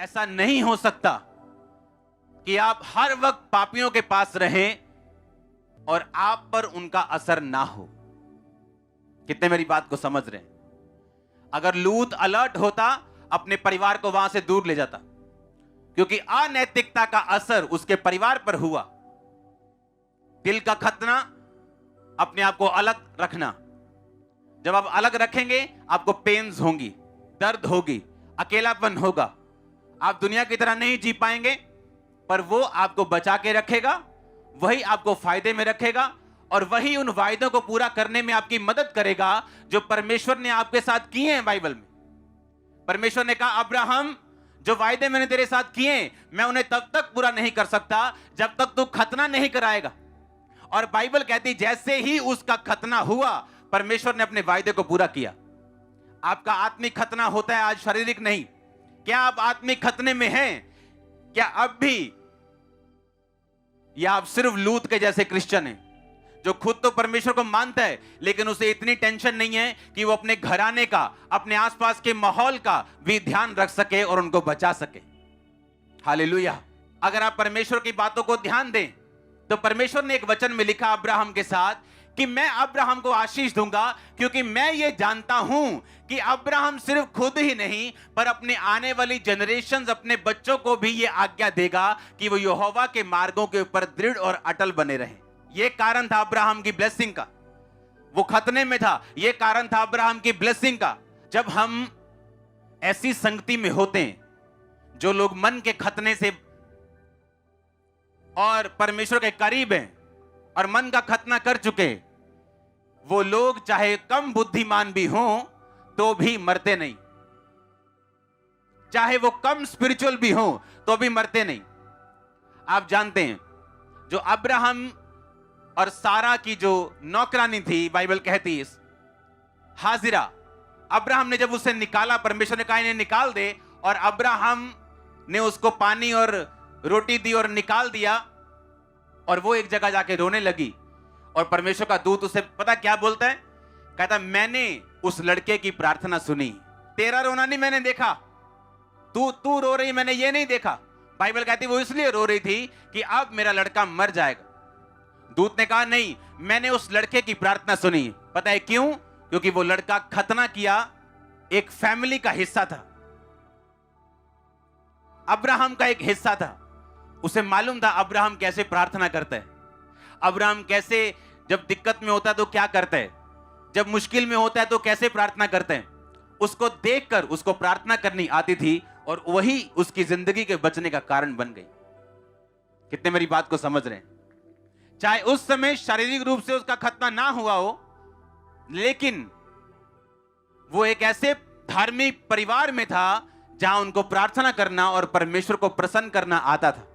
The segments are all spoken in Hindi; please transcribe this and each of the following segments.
ऐसा नहीं हो सकता कि आप हर वक्त पापियों के पास रहें और आप पर उनका असर ना हो। कितने मेरी बात को समझ रहे हैं? अगर लूत अलर्ट होता, अपने परिवार को वहां से दूर ले जाता, क्योंकि अनैतिकता का असर उसके परिवार पर हुआ। दिल का खतना, अपने आप को अलग रखना। जब आप अलग रखेंगे, आपको पेन्स होंगी, दर्द होगी, अकेलापन होगा। आप दुनिया की तरह नहीं जी पाएंगे, पर वो आपको बचा के रखेगा, वही आपको फायदे में रखेगा और वही उन वायदों को पूरा करने में आपकी मदद करेगा जो परमेश्वर ने आपके साथ किए हैं। बाइबल में परमेश्वर ने कहा, अब्राहम, जो वायदे मैंने तेरे साथ किए, मैं उन्हें तब तक पूरा नहीं कर सकता जब तक तू खतना नहीं कराएगा। और बाइबल कहती, जैसे ही उसका खतना हुआ, परमेश्वर ने अपने वायदे को पूरा किया। आपका आत्मिक खतना होता है आज, शारीरिक नहीं। क्या आप आत्मिक खतने में हैं? क्या अब भी? या आप सिर्फ लूत के जैसे क्रिश्चियन हैं, जो खुद तो परमेश्वर को मानता है, लेकिन उसे इतनी टेंशन नहीं है कि वो अपने घराने का, अपने आसपास के माहौल का भी ध्यान रख सके और उनको बचा सके। हालेलुया। अगर आप परमेश्वर की बातों को ध्यान दें, तो परमेश्वर ने एक वचन में लिखा अब्राहम के साथ कि मैं अब्राहम को आशीष दूंगा, क्योंकि मैं ये जानता हूं कि अब्राहम सिर्फ खुद ही नहीं, पर अपने आने वाली जनरेशंस, अपने बच्चों को भी ये आज्ञा देगा कि वो यहोवा के मार्गों के ऊपर दृढ़ और अटल बने रहें। ये कारण था अब्राहम की ब्लेसिंग का। वो खतने में था, ये कारण था अब्राहम की ब्लेसिंग का। जब हम ऐसी संगति में होते हैं, जो लोग मन के खतने से और परमेश्वर के करीब हैं और मन का खतना कर चुके, वो लोग चाहे कम बुद्धिमान भी हों तो भी मरते नहीं, चाहे वो कम स्पिरिचुअल भी हों तो भी मरते नहीं। आप जानते हैं, जो अब्राहम और सारा की जो नौकरानी थी, बाइबल कहती है हाजिरा, अब्राहम ने जब उसे निकाला, परमेश्वर ने कहा इन्हें निकाल दे, और अब्राहम ने उसको पानी और रोटी दी और निकाल दिया, और वो एक जगह जाके रोने लगी। और परमेश्वर का दूत उसे पता क्या बोलता है? कहता, मैंने उस लड़के की प्रार्थना सुनी, तेरा रोना नहीं मैंने देखा, तू रो रही मैंने ये नहीं देखा। बाइबल कहती वो इसलिए रो रही थी कि अब मेरा लड़का मर जाएगा। दूत ने कहा, नहीं, मैंने उस लड़के की प्रार्थना सुनी। पता है क्यों? क्योंकि वो लड़का खतना किया, एक फैमिली का हिस्सा था, अब्राहम का एक हिस्सा था। उसे मालूम था अब्राहम कैसे प्रार्थना करता है, अब्राहम कैसे जब दिक्कत में होता है तो क्या करता है, जब मुश्किल में होता है तो कैसे प्रार्थना करते हैं। उसको देखकर उसको प्रार्थना करनी आती थी, और वही उसकी जिंदगी के बचने का कारण बन गई। कितने मेरी बात को समझ रहे हैं? चाहे उस समय शारीरिक रूप से उसका खतना ना हुआ हो, लेकिन वो एक ऐसे धार्मिक परिवार में था जहां उनको प्रार्थना करना और परमेश्वर को प्रसन्न करना आता था।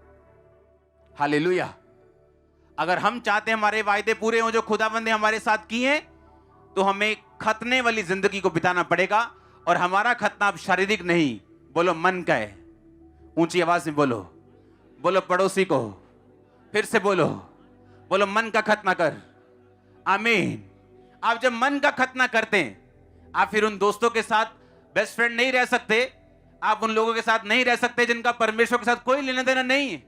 हालेलुया। अगर हम चाहते हैं हमारे वायदे पूरे हों जो खुदावंद ने हमारे साथ किए हैं, तो हमें खतने वाली जिंदगी को बिताना पड़ेगा। और हमारा खतना अब शारीरिक नहीं, बोलो मन का है। ऊंची आवाज में बोलो, बोलो पड़ोसी को, फिर से बोलो मन का खतना कर। आमीन। आप जब मन का खतना करते हैं, आप फिर उन दोस्तों के साथ बेस्ट फ्रेंड नहीं रह सकते, आप उन लोगों के साथ नहीं रह सकते जिनका परमेश्वर के साथ कोई लेना देना नहीं है।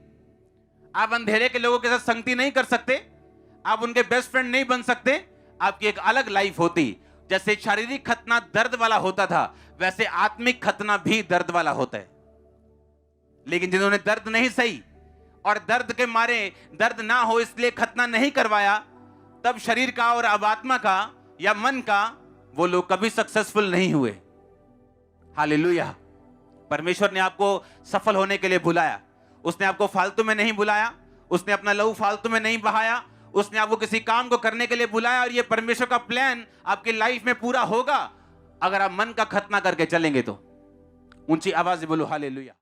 आप अंधेरे के लोगों के साथ संगति नहीं कर सकते, आप उनके बेस्ट फ्रेंड नहीं बन सकते। आपकी एक अलग लाइफ होती। जैसे शारीरिक खतना दर्द वाला होता था, वैसे आत्मिक खतना भी दर्द वाला होता है। लेकिन जिन्होंने दर्द नहीं सही और दर्द के मारे दर्द ना हो इसलिए खतना नहीं करवाया, तब शरीर का और अब आत्मा का या मन का वो लोग कभी सक्सेसफुल नहीं हुए। हालेलुया। परमेश्वर ने आपको सफल होने के लिए बुलाया। उसने आपको फालतू में नहीं बुलाया, उसने अपना लहू फालतू में नहीं बहाया, उसने आपको किसी काम को करने के लिए बुलाया। और ये परमेश्वर का प्लान आपकी लाइफ में पूरा होगा अगर आप मन का खतना करके चलेंगे तो। ऊंची आवाज से बोलो हालेलुया।